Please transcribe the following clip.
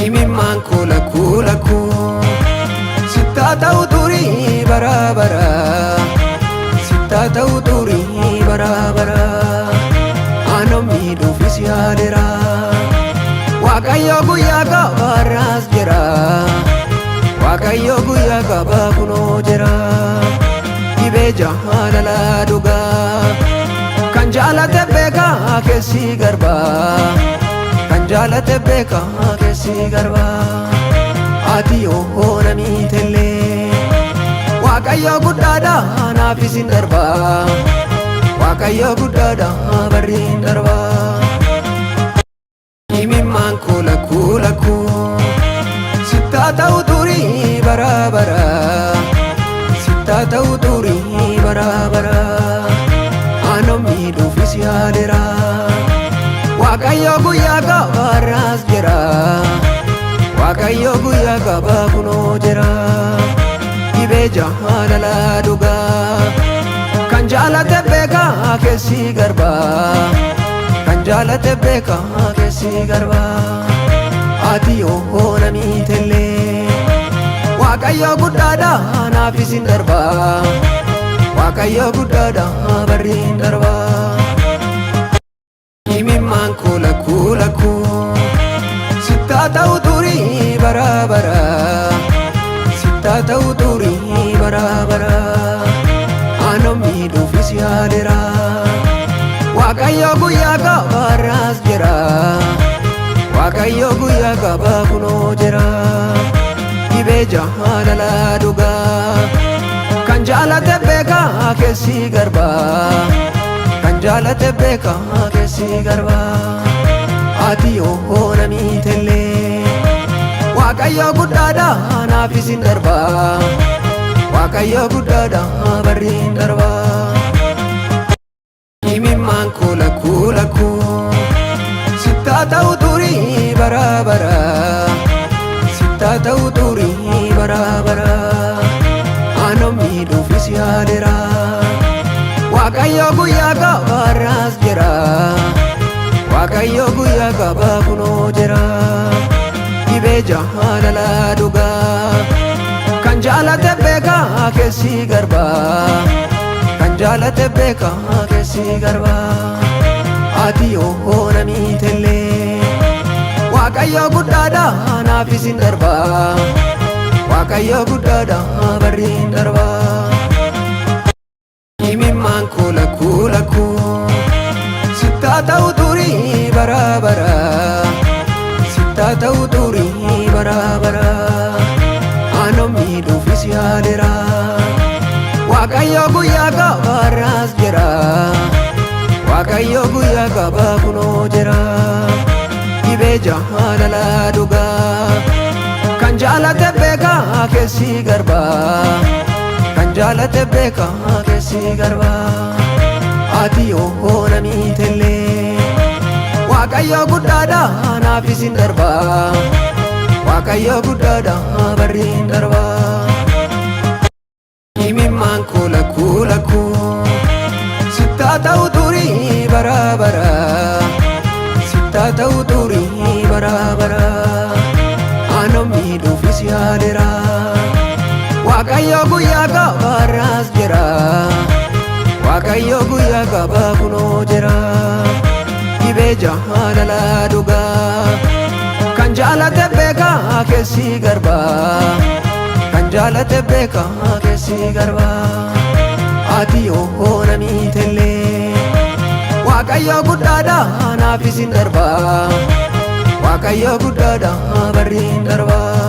Imimmaan koo lakkuu sittaa ta'u turii bara bara sittaa ta'u turii bara bara aannan miidhuufis yaadera Waaqayyo guyyaa gabaarraas jira Waaqayyo guyyaa gabaa kunoo jira dhibee jaalala dhugaa kan jaalate beekaa keessi garbaa kan jaalate beekaa keessi garbaa ati yoo namiitellee Waaqayyo guddaadha naafis hin darbaa Waaqayyo guddaadha barri hin darbaa Imimmaan koo lakkuu sittaa ta'u turii bara bara sittaa ta'u turii bara bara aannan miidhuufis yaadera Waaqayyo guyyaa gabaarraas jira Waaqayyo guyyaa gabaa kunoo jira dhibee jaalala dhugaa kan jaalate beekaa keessi garbaa kan jaalate beekaa keessi garbaa ati yoo namiitellee Waaqayyo guddaadha naafis hin darbaa Waaqayyo guddaadha barri hin darbaa Imimmaan koo lakkuu sittaa ta'u turii bara bara sittaa ta'u turii bara bara aannan miidhuufis yaadera Waaqayyo guyyaa gabaarraas jira Waaqayyo guyyaa gabaa kunoo jira dhibee jaalala dhugaa kan jaalate beekaa keessi garbaa kan jaalate beekaa keessi garbaa ati yoo namiitellee Waaqayyo guddaadha naafis hin darbaa Waaqayyo guddaadha barri hin darbaa Imimmaan koo lakkuu sittaa ta'u turii bara bara sittaa ta'u turii bara bara aannan miidhuufis yaadera Waaqayyo guyyaa gabaarraas jira Waaqayyo guyyaa gabaa kunoo jira dhibee jaalala dhugaa kan jaalate beekaa keessi garbaa kan jaalate beekaa keessi garbaa ati yoo namiitellee Waaqayyo guddaadha naafis hin darbaa Waaqayyo guddaadha barri hin darbaa Imimmaan koo lakkuu sittaa ta'u turii bara bara sittaa ta'u turii bara bara aannan miidhuufis yaadera Waaqayyo guyyaa gabaarraas jira Waaqayyo guyyaa gabaa kunoo jira dhibee jaalala dhugaa kan jaalate beekaa keessi garbaa kan jaalate beekaa keessi garbaa ati yoo namiitellee Waaqayyo guddaadha naafis hin darbaa Waaqayyo guddaadha barri hin darbaa Imimmaan koo lakkuu sittaa ta'u turii bara bara sittaa ta'u turii bara bara aannan miidhuufis yaadera Waaqayyo guyyaa gabaarraas jira Waaqayyo guyyaa gabaa kunoo jira dhibee jaalala dhugaa kan jaalate beekaa keessi garbaa kan jaalate beekaa keessi garbaa ati yoo namiitellee Waaqayyo guddaadha naafis hin darbaa Waaqayyo guddaadha barri hin darbaa